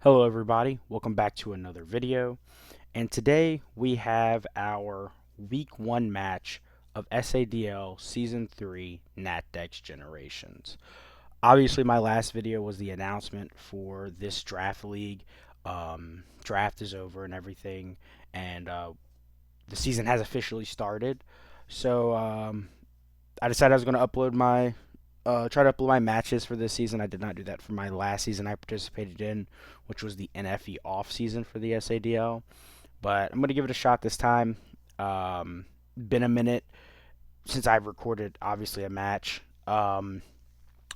Hello everybody, welcome back to another video, and today we have our week 1 match of SADL Season 3 Natdex Generations. Obviously my last video was the announcement for this draft league. Draft is over and everything, and the season has officially started. So I decided I was going to upload my try to upload my matches for this season. I did not do that for my last season I participated in, which was the NFE off season for the SADL. But I'm gonna give it a shot this time. Been a minute since I've recorded, obviously, a match. And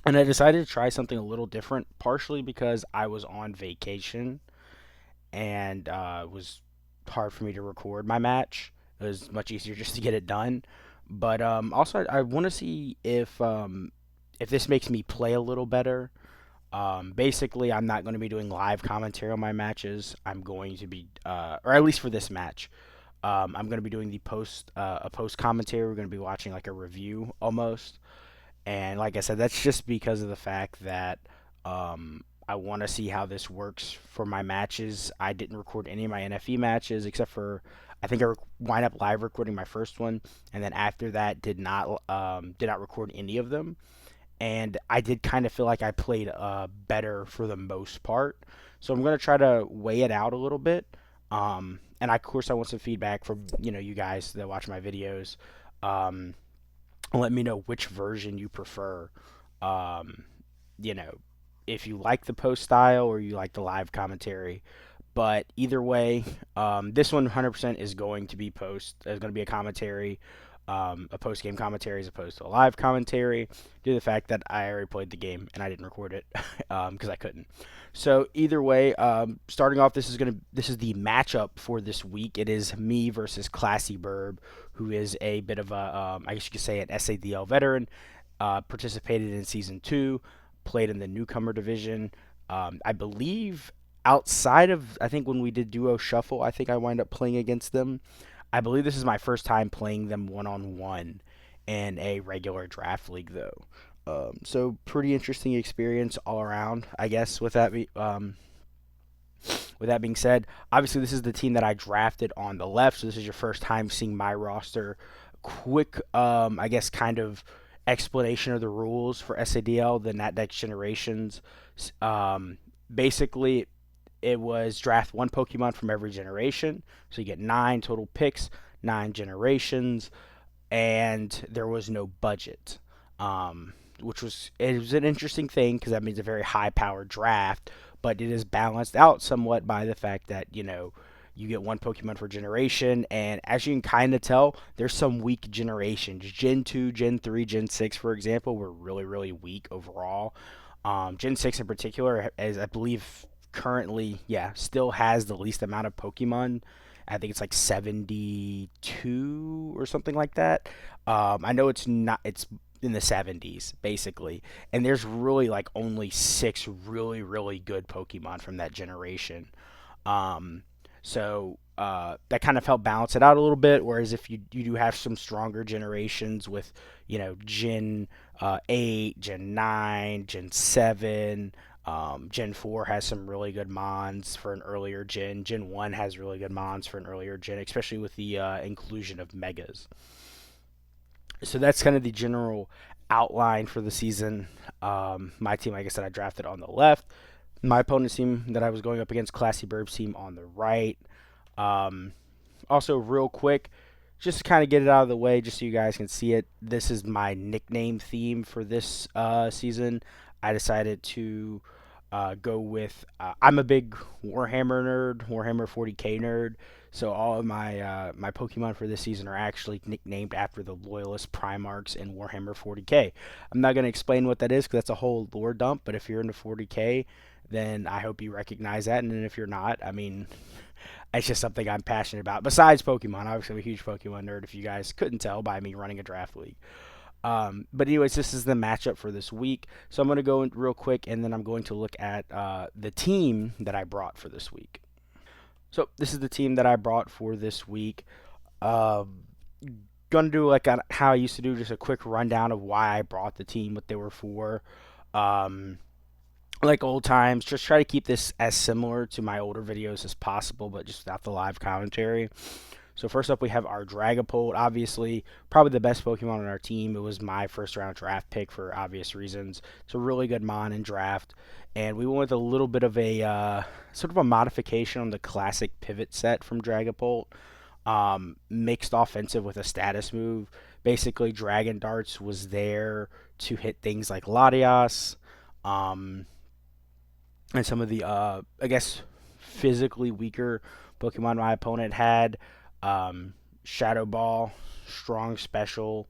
I decided to try something a little different, partially because I was on vacation and it was hard for me to record my match. It was much easier just to get it done. But also, I want to see if this makes me play a little better. Basically, I'm not going to be doing live commentary on my matches. I'm going to be, or at least for this match, I'm going to be doing a post commentary. We're going to be watching like a review almost. And like I said, that's just because of the fact that I want to see how this works for my matches. I didn't record any of my NFE matches except for I think I wind up live recording my first one, and then after that did not record any of them. And I did kind of feel like I played better for the most part. So I'm gonna try to weigh it out a little bit. And of course I want some feedback from you guys that watch my videos. Um, Let me know which version you prefer. Um, you know, if you like the post style or you like the live commentary. But either way, this one 100% is going to be post. There's going to be a commentary, a post game commentary as opposed to a live commentary, due to the fact that I already played the game and I didn't record it because I couldn't. So either way, starting off, this is the matchup for this week. It is me versus Classy Burb, who is a bit of a I guess you could say an SADL veteran. Participated in season 2, played in the newcomer division. I believe outside of I think when we did duo shuffle, I think I wind up playing against them. I believe this is my first time playing them one on one in a regular draft league though. So pretty interesting experience all around, I guess. With that being said, obviously this is the team that I drafted on the left. So this is your first time seeing my roster. Quick, I guess, kind of explanation of the rules for SADL, the Natdex Generations. Basically, it was draft one Pokemon from every generation. So you get 9 total picks, 9 generations, and there was no budget. Which was it was an interesting thing because that means a very high powered draft, but it is balanced out somewhat by the fact that you get one Pokemon per generation, and as you can kind of tell, there's some weak generations. Gen 2, Gen 3, Gen 6, for example, were really, really weak overall. Gen 6 in particular, as I believe currently, yeah, still has the least amount of Pokemon. I think it's like 72 or something like that. I know it's not, it's in the 70s, basically. And there's really like only 6 really, really good Pokemon from that generation. Um, that kind of helped balance it out a little bit. Whereas if you do have some stronger generations with, Gen 8, Gen 9, Gen 7, Gen 4 has some really good mons for an earlier gen. Gen 1 has really good mons for an earlier gen, especially with the inclusion of megas. So that's kind of the general outline for the season. My team, like I said, I drafted on the left. My opponent's team that I was going up against, Classy Burb's team, on the right. Um, Also, real quick, just to kind of get it out of the way, just so you guys can see it, this is my nickname theme for this season. I decided to go with. I'm a big Warhammer nerd, Warhammer 40k nerd. So all of my Pokemon for this season are actually nicknamed after the Loyalist Primarchs in Warhammer 40k. I'm not gonna explain what that is because that's a whole lore dump. But if you're into 40k, then I hope you recognize that. And then if you're not, I mean, it's just something I'm passionate about. Besides Pokemon, obviously I'm a huge Pokemon nerd. If you guys couldn't tell by me running a draft league. But anyways, this is the matchup for this week. So I'm going to go in real quick, and then I'm going to look at the team that I brought for this week. So this is the team that I brought for this week. Um, Gonna do like how I used to do, just a quick rundown of why I brought the team, what they were for. Um, Like old times, just try to keep this as similar to my older videos as possible, but just without the live commentary. So first up, we have our Dragapult. Obviously, probably the best Pokemon on our team. It was my first round draft pick for obvious reasons. It's a really good mon in draft, and we went with a little bit of a sort of a modification on the classic pivot set from Dragapult. Mixed offensive with a status move. Basically, Dragon Darts was there to hit things like Latias, um, and some of the I guess physically weaker Pokemon my opponent had. Shadow Ball, strong special.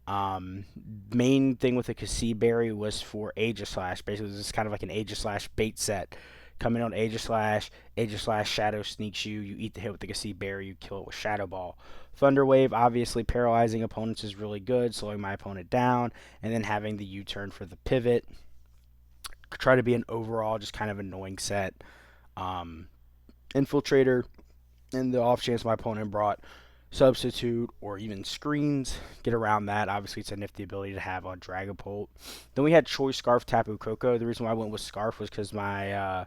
Main thing with the Berry was for Aegislash. Basically, this is kind of like an Aegislash bait set. Coming on Aegislash Shadow sneaks you. You eat the hit with the Berry, you kill it with Shadow Ball. Thunder Wave, obviously paralyzing opponents is really good, slowing my opponent down, and then having the U-turn for the pivot. Try to be an overall just kind of annoying set. Um, Infiltrator, and the off chance my opponent brought Substitute or even Screens, get around that. Obviously, it's a nifty ability to have on Dragapult. Then we had Choice Scarf, Tapu Koko. The reason why I went with Scarf was because my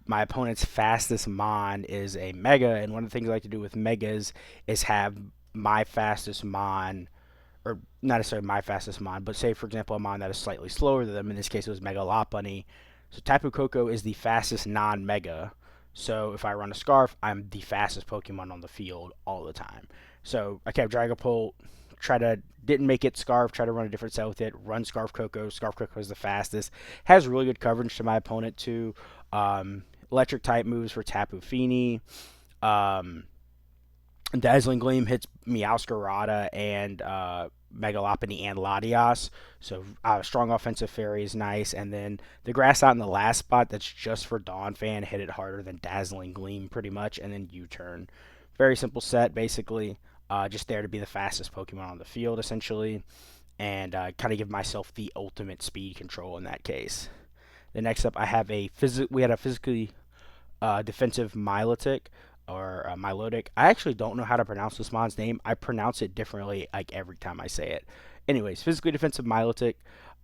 opponent's fastest Mon is a Mega, and one of the things I like to do with Megas is have my fastest Mon, or not necessarily my fastest Mon, but say, for example, a Mon that is slightly slower than them. In this case, it was Mega Lopunny. So Tapu Koko is the fastest non-Mega. So if I run a Scarf, I'm the fastest Pokemon on the field all the time. So I kept Dragapult, didn't make it Scarf, try to run a different set with it, run Scarf Koko. Scarf Koko is the fastest. Has really good coverage to my opponent too. Electric type moves for Tapu Fini. Um, Dazzling Gleam hits Meowscarada and Mega Lopunny and Latias. So strong offensive fairy is nice. And then the grass out in the last spot that's just for Donphan hit it harder than Dazzling Gleam pretty much. And then U-turn. Very simple set basically. Just there to be the fastest Pokemon on the field essentially. And kind of give myself the ultimate speed control in that case. The next up I have we had a physically defensive Milotic or Milotic. I actually don't know how to pronounce this mon's name. I pronounce it differently like every time I say it. Anyways, physically defensive Milotic.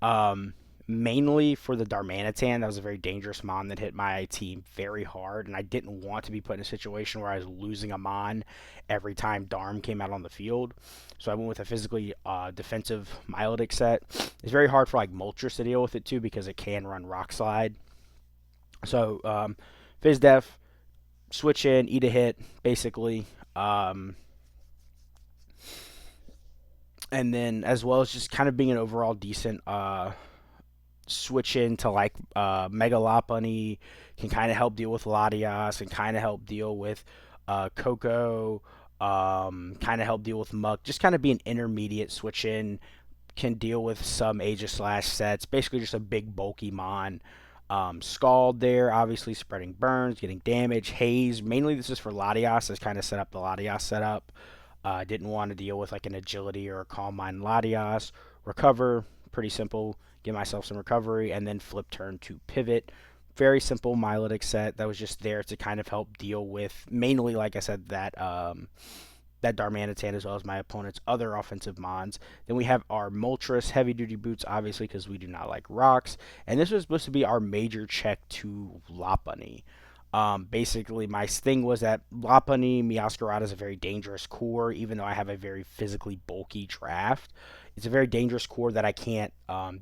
Um, Mainly for the Darmanitan. That was a very dangerous mon that hit my team very hard, and I didn't want to be put in a situation where I was losing a mon every time Darm came out on the field. So I went with a physically defensive Milotic set. It's very hard for like Moltres to deal with it too because it can run Rock Slide. So Phys Def, switch in, eat a hit, basically. And then as well as just kind of being an overall decent switch in to like Mega Lopunny, can kind of help deal with Latias and kind of help deal with Coco, kind of help deal with Muck. Just kind of be an intermediate switch in, can deal with some Aegislash sets. Basically just a big bulky mon. Scald there, obviously spreading burns, getting damage. Haze, mainly this is for Latias. This kind of set up the Latias setup. Didn't want to deal with like an agility or a calm mind Latias. Recover, pretty simple. Give myself some recovery, and then flip turn to pivot. Very simple Milotic set that was just there to kind of help deal with mainly, like I said, that Darmanitan as well as my opponent's other offensive mons. Then we have our Moltres heavy duty boots, obviously because we do not like rocks. And this was supposed to be our major check to Lopunny. Basically, my thing was that Lopunny, Meowscarada is a very dangerous core, even though I have a very physically bulky draft. It's a very dangerous core that I can't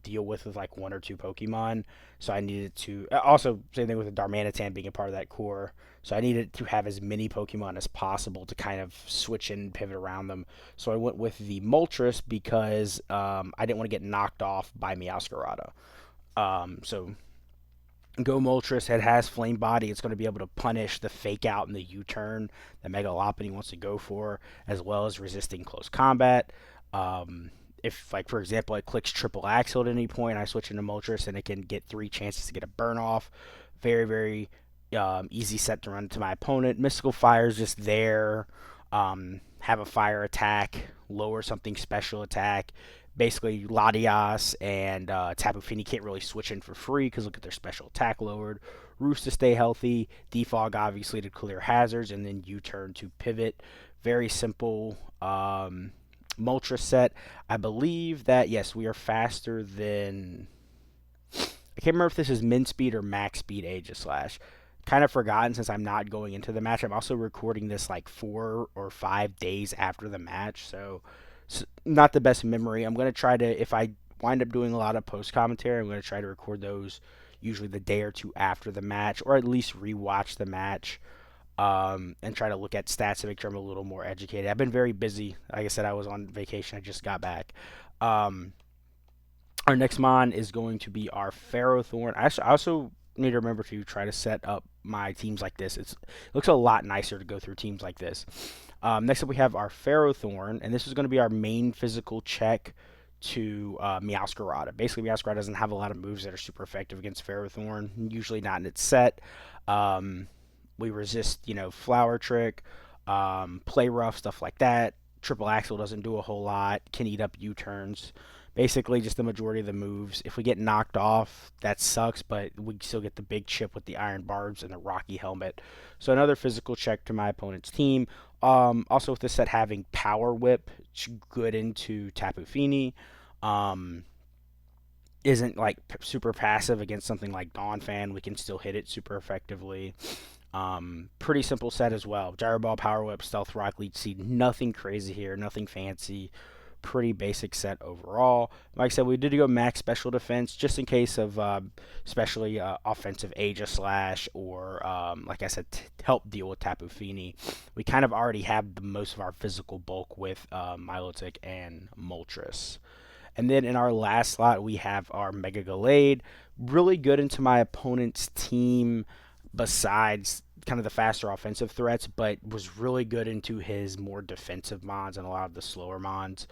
deal with like one or two Pokemon. So I needed to. Also, same thing with the Darmanitan being a part of that core. So I needed to have as many Pokemon as possible to kind of switch in and pivot around them. So I went with the Moltres because I didn't want to get knocked off by Meowscarada. So Go Moltres, it has Flame Body. It's going to be able to punish the Fake Out and the U-turn that Mega Lopunny wants to go for, as well as resisting close combat. If, like, for example, it clicks Triple Axle at any point, I switch into Moltres, and it can get 3 chances to get a burn off. Very, very easy set to run to my opponent. Mystical Fire is just there. Have a fire attack, lower something special attack. Basically, Latias and Tapu Fini can't really switch in for free because look at their special attack lowered. Roost to stay healthy. Defog, obviously, to clear hazards. And then U-turn to pivot. Very simple Moltres set. I believe that, yes, we are faster than I can't remember if this is min speed or max speed Aegislash. Kind of forgotten since I'm not going into the match. I'm also recording this like 4 or 5 days after the match, so it's not the best memory. I'm going to try to, if I wind up doing a lot of post commentary, I'm going to try to record those usually the day or two after the match, or at least rewatch the match, and try to look at stats to make sure I'm a little more educated. I've been very busy. Like I said, I was on vacation. I just got back. Um, our next mon is going to be our Ferrothorn. I also need to remember to try to set up my teams like this. It looks a lot nicer to go through teams like this. Next up, we have our Ferrothorn, and this is going to be our main physical check to Meowscarada. Basically, Meowscarada doesn't have a lot of moves that are super effective against Ferrothorn, usually not in its set. We resist, Flower Trick, Play Rough, stuff like that. Triple Axle doesn't do a whole lot, can eat up U-turns. Basically, just the majority of the moves. If we get knocked off, that sucks, but we still get the big chip with the Iron Barbs and the Rocky Helmet. So another physical check to my opponent's team. Also, with this set having Power Whip, it's good into Tapu Fini. Isn't like super passive against something like Dawn Fan. We can still hit it super effectively. Pretty simple set as well. Gyro Ball, Power Whip, Stealth Rock, Leech Seed. Nothing crazy here. Nothing fancy. Pretty basic set overall. Like I said, we did go max special defense just in case of especially offensive Aegislash or, like I said, to help deal with Tapu Fini. We kind of already have the most of our physical bulk with Milotic and Moltres. And then in our last slot, we have our Mega Gallade. Really good into my opponent's team besides kind of the faster offensive threats, but was really good into his more defensive mons and a lot of the slower mons.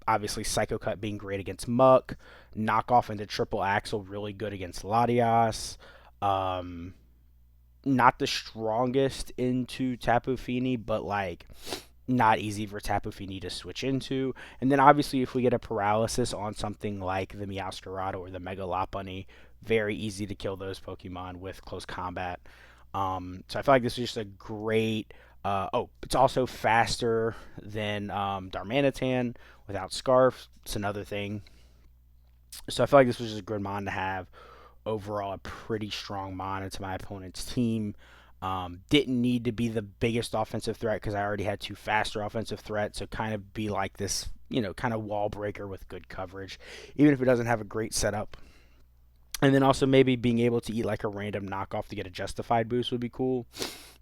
Obviously, Psycho Cut being great against Muck. Knockoff into Triple Axle, really good against Latias. Not the strongest into Tapu Fini, but like not easy for Tapu Fini to switch into. And then obviously if we get a paralysis on something like the Meowscarada or the Mega Lopunny, very easy to kill those Pokemon with close combat. So I feel like this is just a great. It's also faster than Darmanitan without Scarf. It's another thing. So I feel like this was just a good mon to have. Overall, a pretty strong mon into my opponent's team. Didn't need to be the biggest offensive threat because I already had two faster offensive threats. So kind of be like this, kind of wall breaker with good coverage, even if it doesn't have a great setup. And then also maybe being able to eat like a random knockoff to get a justified boost would be cool.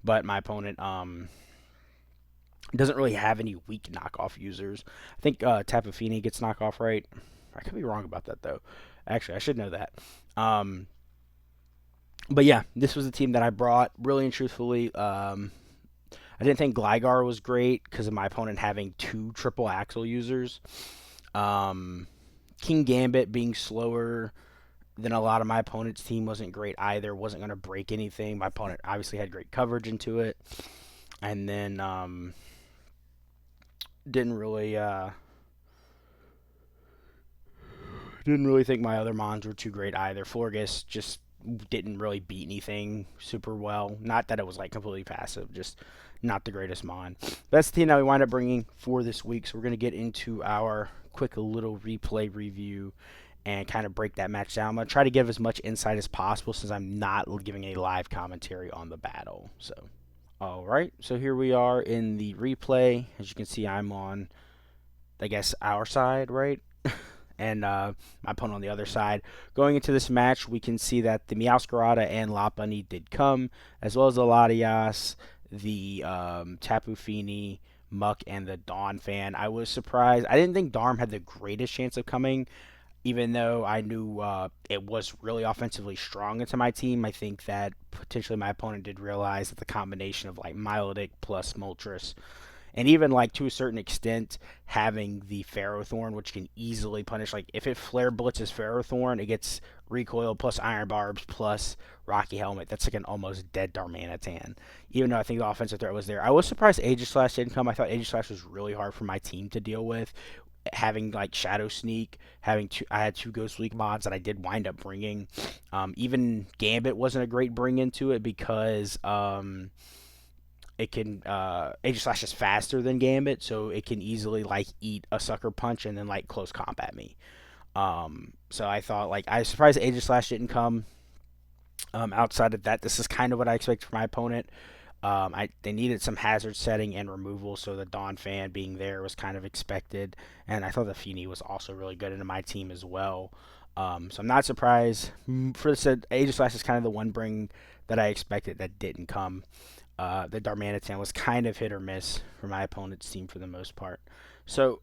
But my opponent doesn't really have any weak knockoff users. I think Tapu Fini gets knockoff, right? I could be wrong about that though. Actually, I should know that. But yeah, this was the team that I brought. Really and truthfully, I didn't think Gligar was great because of my opponent having two triple axle users. King Gambit being slower than a lot of my opponent's team wasn't great either. Wasn't going to break anything. My opponent obviously had great coverage into it. And then didn't really think my other mons were too great either. Florges just didn't really beat anything super well. Not that it was like completely passive, just not the greatest mon. That's the team that we wind up bringing for this week. So we're going to get into our quick little replay review and kind of break that match down. I'm going to try to give as much insight as possible since I'm not giving a live commentary on the battle. So, all right. So here we are in the replay. As you can see, I'm on, I guess, our side, right? And my opponent on the other side. Going into this match, we can see that the Meowscarada and Lopunny did come, as well as the Latias, the Tapu Fini, Muck, and the Dawn Fan. I was surprised. I didn't think Darm had the greatest chance of coming, even though I knew it was really offensively strong into my team. I think that potentially my opponent did realize that the combination of like Milotic plus Moltres, and even like to a certain extent having the Ferrothorn, which can easily punish, like if it flare blitzes Ferrothorn, it gets recoil plus Iron Barbs plus Rocky Helmet. That's like an almost dead Darmanitan, even though I think the offensive threat was there. I was surprised Aegislash didn't come. I thought Aegislash was really hard for my team to deal with, having like Shadow Sneak, I had two Ghost Leak mods that I did wind up bringing. Even Gambit wasn't a great bring into it because it can Aegislash is faster than Gambit, so it can easily like eat a sucker punch and then like close combat me. So I thought, like, I was surprised Aegislash didn't come. Outside of that, this is kind of what I expected from my opponent. They needed some hazard setting and removal, so the Dawn fan being there was kind of expected. And I thought the Feeny was also really good into my team as well. So I'm not surprised. For this, Aegislash is kind of the one bring that I expected that didn't come. The Darmanitan was kind of hit or miss for my opponent's team for the most part. So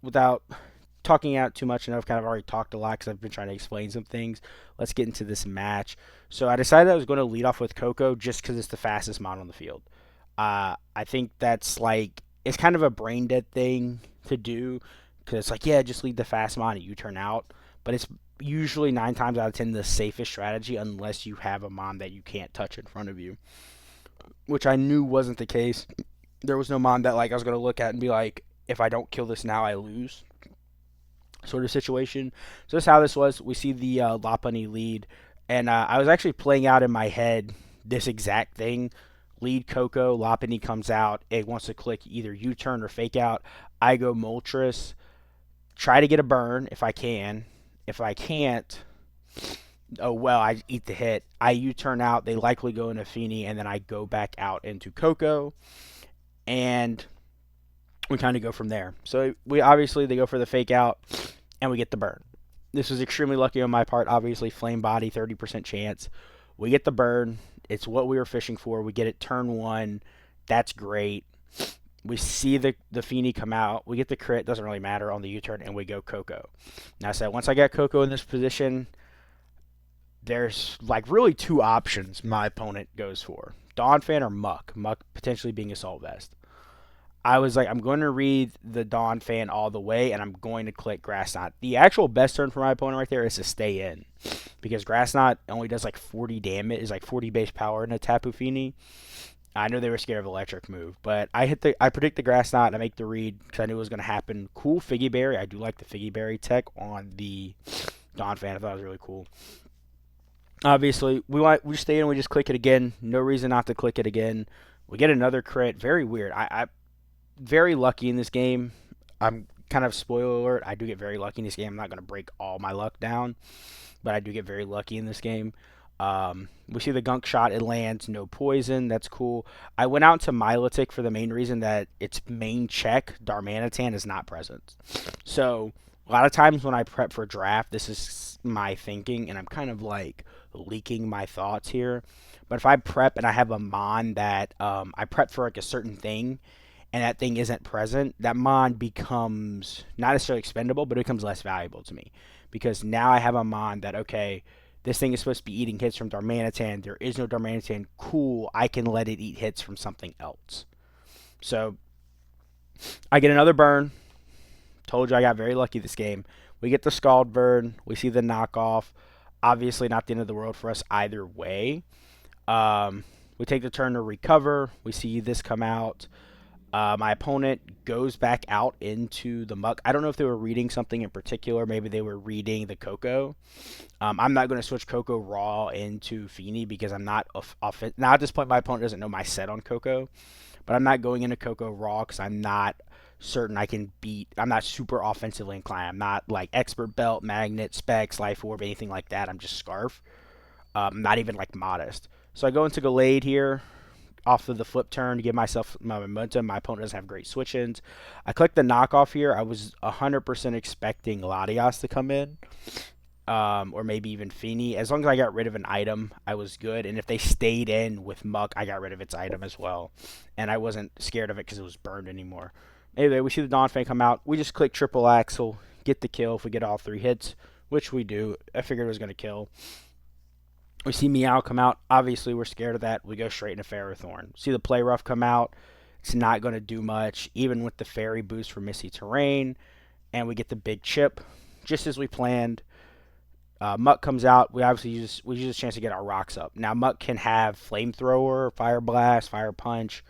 without talking out too much, and I've kind of already talked a lot because I've been trying to explain some things. Let's get into this match. So I decided I was going to lead off with Coco just because it's the fastest mod on the field. I think that's like, it's kind of a brain dead thing to do because it's like, yeah, just lead the fast mod and you turn out. But it's usually 9 times out of 10 the safest strategy unless you have a mon that you can't touch in front of you, which I knew wasn't the case. There was no mon that like I was going to look at and be like, if I don't kill this now, I lose sort of situation. So that's how this was. We see the Lopunny lead, and I was actually playing out in my head this exact thing. Lead Coco, Lopunny comes out. It wants to click either U-turn or fake out. I go Moltres, try to get a burn if I can. If I can't, oh well, I eat the hit. I U-turn out. They likely go into Feeny, and then I go back out into Coco, and we kind of go from there. So we obviously they go for the fake out, and we get the burn. This was extremely lucky on my part. Obviously, flame body, 30% chance. We get the burn. It's what we were fishing for. We get it turn 1. That's great. We see the Feeny come out. We get the crit. Doesn't really matter on the U-turn, and we go Coco. Now, so once I got Coco in this position, there's like really 2 options my opponent goes for. Dawn Fan or Muck. Muck potentially being Assault Vest. I was like, I'm going to read the Dawn fan all the way, and I'm going to click Grass Knot. The actual best turn for my opponent right there is to stay in, because Grass Knot only does like 40 damage, is like 40 base power in a Tapu Fini. I know they were scared of electric move, but I predict the Grass Knot, and I make the read because I knew it was going to happen. Cool Figgy Berry. I do like the Figgy Berry tech on the Dawn fan. I thought it was really cool. Obviously, we stay in, we just click it again. No reason not to click it again. We get another crit. Very weird. I very lucky in this game. I'm kind of spoiler alert. I do get very lucky in this game. I'm not going to break all my luck down, but I do get very lucky in this game. We see the gunk shot. It lands. No poison. That's cool. I went out to Milotic for the main reason that its main check, Darmanitan, is not present. So a lot of times when I prep for draft, this is my thinking, and I'm kind of like leaking my thoughts here. But if I prep and I have a mon that I prep for like a certain thing, and that thing isn't present, that mon becomes not necessarily expendable, but it becomes less valuable to me. Because now I have a mon that, okay, this thing is supposed to be eating hits from Darmanitan. There is no Darmanitan. Cool, I can let it eat hits from something else. So, I get another burn. Told you I got very lucky this game. We get the Scald burn. We see the knockoff. Obviously not the end of the world for us either way. We take the turn to recover. We see this come out. My opponent goes back out into the muck. I don't know if they were reading something in particular. Maybe they were reading the Coco. I'm not going to switch Coco raw into Feeny because I'm not now at this point. My opponent doesn't know my set on Coco, but I'm not going into Coco raw because I'm not certain I can beat. I'm not super offensively inclined. I'm not like Expert Belt, Magnet, Specs, Life Orb, anything like that. I'm just Scarf. I'm not even like Modest. So I go into Gallade here off of the flip turn to give myself my momentum. My opponent doesn't have great switch-ins. I click the knockoff here. I was 100% expecting Latias to come in, or maybe even Feeny. As long as I got rid of an item, I was good. And if they stayed in with Muck, I got rid of its item as well. And I wasn't scared of it because it was burned anymore. Anyway, we see the Dawn Fang come out. We just click triple axle, get the kill if we get all 3 hits, which we do. I figured it was going to kill. We see Meow come out. Obviously, we're scared of that. We go straight into Ferrothorn. See the Play Rough come out. It's not going to do much, even with the Fairy boost for Misty Terrain. And we get the big chip, just as we planned. Muck comes out. We obviously use this chance to get our rocks up. Now, Muck can have Flamethrower, Fire Blast, Fire Punch.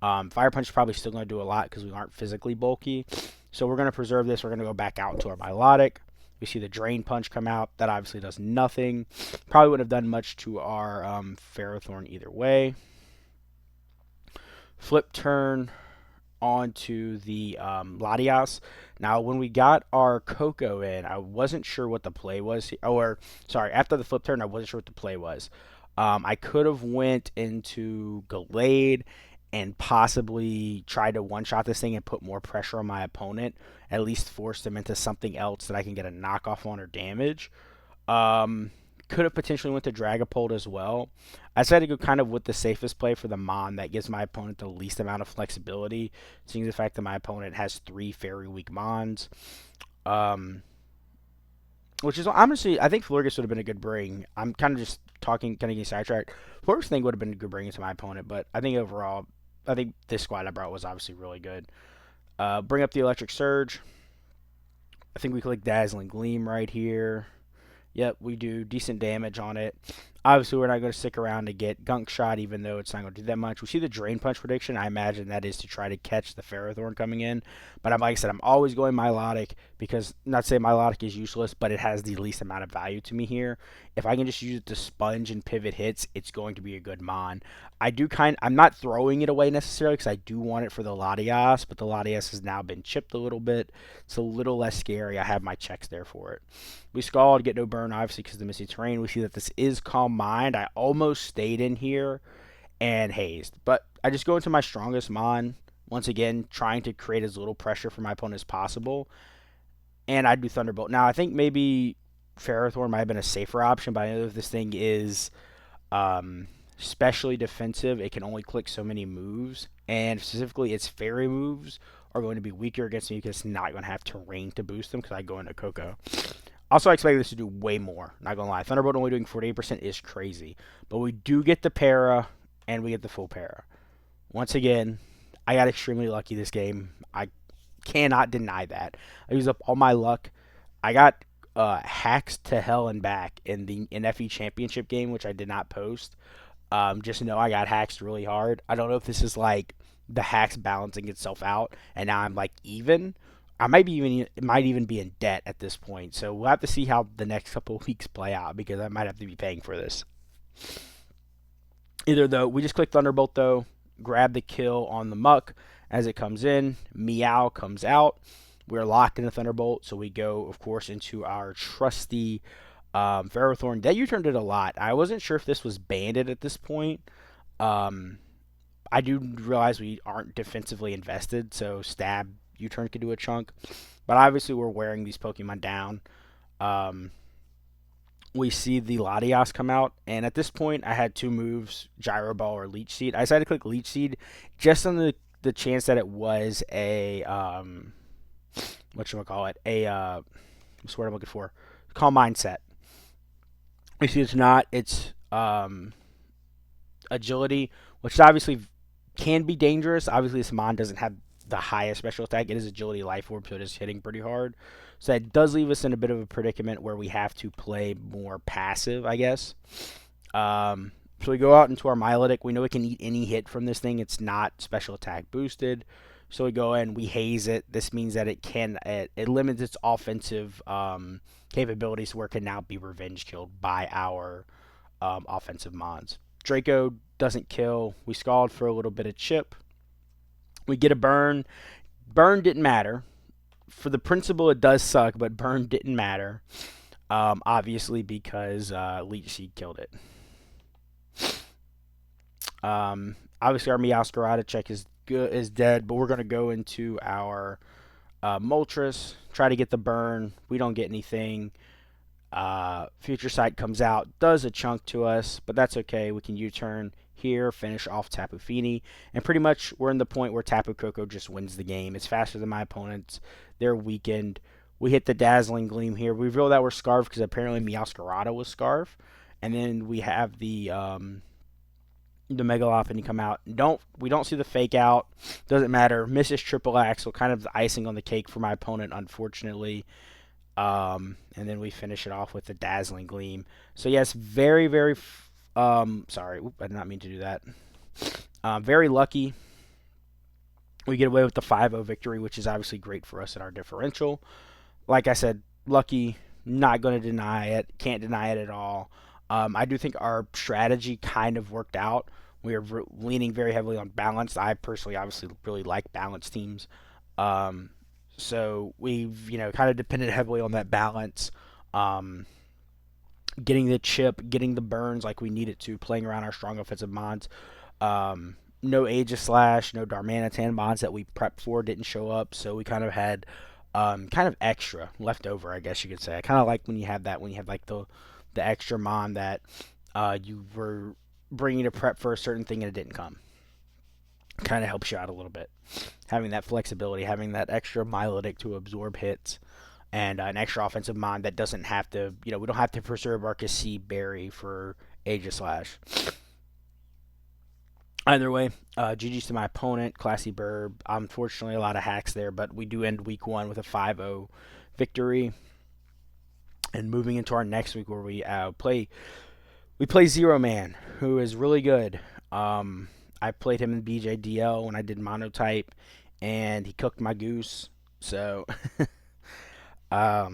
Fire Punch is probably still going to do a lot because we aren't physically bulky. So we're going to preserve this. We're going to go back out to our Milotic. We see the Drain Punch come out. That obviously does nothing. Probably wouldn't have done much to our Ferrothorn either way. Flip turn. onto the Latias. Now, when we got our Coco in, I wasn't sure what the play was. Or, sorry, after the flip turn, I wasn't sure what the play was. I could have went into Gallade and possibly tried to one-shot this thing and put more pressure on my opponent, at least force them into something else that I can get a knockoff on or damage. Um, could have potentially went to Dragapult as well. I decided to go kind of with the safest play for the Mon that gives my opponent the least amount of flexibility, seeing the fact that my opponent has 3 Fairy Weak Mons. Um, which is honestly, I think Florges would have been a good bring. I'm kind of just talking, kind of getting sidetracked. Florges thing would have been a good bring into my opponent, but I think overall, I think this squad I brought was obviously really good. Bring up the Electric Surge. I think we click Dazzling Gleam right here. Yep, we do decent damage on it. Obviously, we're not going to stick around to get Gunk Shot, even though it's not going to do that much. We see the Drain Punch prediction. I imagine that is to try to catch the Ferrothorn coming in. But like I said, I'm always going Milotic because, not to say Milotic is useless, but it has the least amount of value to me here. If I can just use it to sponge and pivot hits, it's going to be a good Mon. I'm not throwing it away necessarily because I do want it for the Latias, but the Latias has now been chipped a little bit. It's a little less scary. I have my checks there for it. We Scald, get no burn, obviously, because of the Misty Terrain. We see that this is Calm Mind. I almost stayed in here and hazed, but I just go into my strongest Mon, once again, trying to create as little pressure for my opponent as possible, and I do Thunderbolt. Now, I think maybe Ferrothorn might have been a safer option, but I know if this thing is specially defensive, it can only click so many moves, and specifically its fairy moves are going to be weaker against me because it's not going to have terrain to boost them because I go into Coco. Also, I expect this to do way more. Not gonna lie, Thunderbolt only doing 48% is crazy, but we do get the para and we get the full para. Once again, I got extremely lucky this game. I cannot deny that. I used up all my luck. I got hacks to hell and back in the FE Championship game, which I did not post. Just know I got hacked really hard. I don't know if this is like the hacks balancing itself out, and now I'm like even. It might even be in debt at this point. So we'll have to see how the next couple of weeks play out because I might have to be paying for this. Either though, we just click Thunderbolt though, grab the kill on the Muck as it comes in. Meow comes out. We're locked in a Thunderbolt, so we go, of course, into our trusty Ferrothorn. That U-turn did a lot. I wasn't sure if this was banded at this point. I do realize we aren't defensively invested, so stab U-turn could do a chunk. But obviously we're wearing these Pokemon down. We see the Latias come out, and at this point I had 2 moves, Gyro Ball or Leech Seed. I decided to click Leech Seed just on the chance that it was a whatchamacallit, what's the word I'm looking for? Calm Mindset. You see it's not, it's agility, which obviously can be dangerous. Obviously this Mon doesn't have the highest special attack. It is agility life orb, so it is hitting pretty hard. So that does leave us in a bit of a predicament where we have to play more passive, I guess. So we go out into our Milotic. We know we can eat any hit from this thing. It's not special attack boosted. So we go in, we haze it. This means that it limits its offensive capabilities where it can now be revenge killed by our offensive Mons. Draco doesn't kill. We Scald for a little bit of chip. We get a burn. Burn didn't matter. For the principle, it does suck, but burn didn't matter. Obviously, because Leech Seed killed it. Obviously, our Meowscarada check is dead, but we're going to go into our Moltres, try to get the burn. We don't get anything. Future Sight comes out, does a chunk to us, but that's okay. We can U-turn here, finish off Tapu Fini, and pretty much we're in the point where Tapu Koko just wins the game. It's faster than my opponents. They're weakened. We hit the Dazzling Gleam here. We reveal that we're Scarf because apparently Meowscarada was Scarf, and then we have the Megalophony come out. We don't see the fake out. Doesn't matter. Misses Triple Axle, kind of the icing on the cake for my opponent, unfortunately. And then we finish it off with the Dazzling Gleam. So yes, very, very. Sorry, I did not mean to do that. Very lucky. We get away with the 5-0 victory, which is obviously great for us in our differential. Like I said, lucky. Not going to deny it. Can't deny it at all. I do think our strategy kind of worked out. We are leaning very heavily on balanced. I personally, obviously, really like balanced teams. Um, so we've kind of depended heavily on that balance. Um, Getting the chip, getting the burns like we needed to, playing around our strong offensive mods. No Aegis Slash, no Darmanitan mods that we prepped for didn't show up, so we kind of had kind of extra left over, I guess you could say. I kind of like when you have that, when you have like the extra mon that you were bringing to prep for a certain thing and it didn't come. Kind of helps you out a little bit. Having that flexibility, having that extra Milotic to absorb hits, and an extra offensive mon that doesn't have to, we don't have to preserve Arcus C Berry for Aegis Slash. Either way, GG's to my opponent, Classy Burb. Unfortunately, a lot of hacks there, but we do end week 1 with a 5-0 victory. And moving into our next week where we play Zero Man, who is really good. I played him in BJDL when I did Monotype, and he cooked my goose. So, a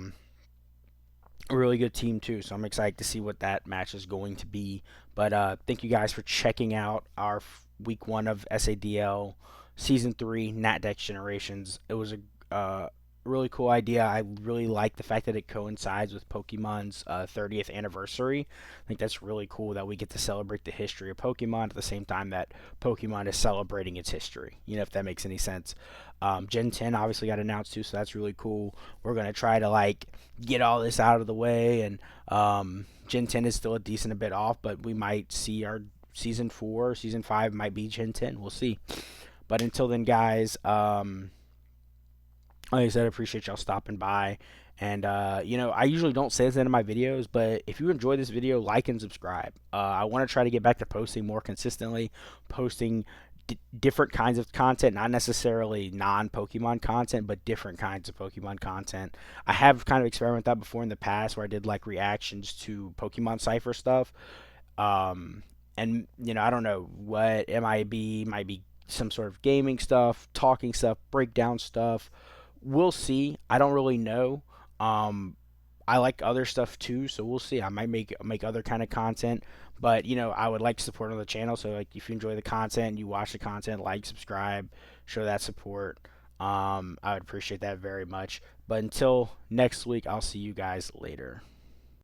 really good team too. So I'm excited to see what that match is going to be. But thank you guys for checking out our week 1 of SADL Season 3 Natdex Generations. It was a really cool idea. I really like the fact that it coincides with Pokemon's 30th anniversary. I think that's really cool that we get to celebrate the history of Pokemon at the same time that Pokemon is celebrating its history. If that makes any sense. Gen 10 obviously got announced too, so that's really cool. We're going to try to get all this out of the way, and Gen 10 is still a decent bit off, but we might see our Season 4, Season 5 might be Gen 10. We'll see. But until then, guys, like I said, I appreciate y'all stopping by. And, I usually don't say this in my videos, but if you enjoyed this video, like and subscribe. I want to try to get back to posting more consistently, posting different kinds of content, not necessarily non-Pokemon content, but different kinds of Pokemon content. I have kind of experimented with that before in the past where I did reactions to Pokemon Cypher stuff. And, I don't know what it might be some sort of gaming stuff, talking stuff, breakdown stuff. We'll see. I don't really know. I like other stuff too, so we'll see. I might make other kind of content, but I would like support on the channel. So if you enjoy the content, you watch the content, like, subscribe, show that support. I would appreciate that very much. But until next week, I'll see you guys later.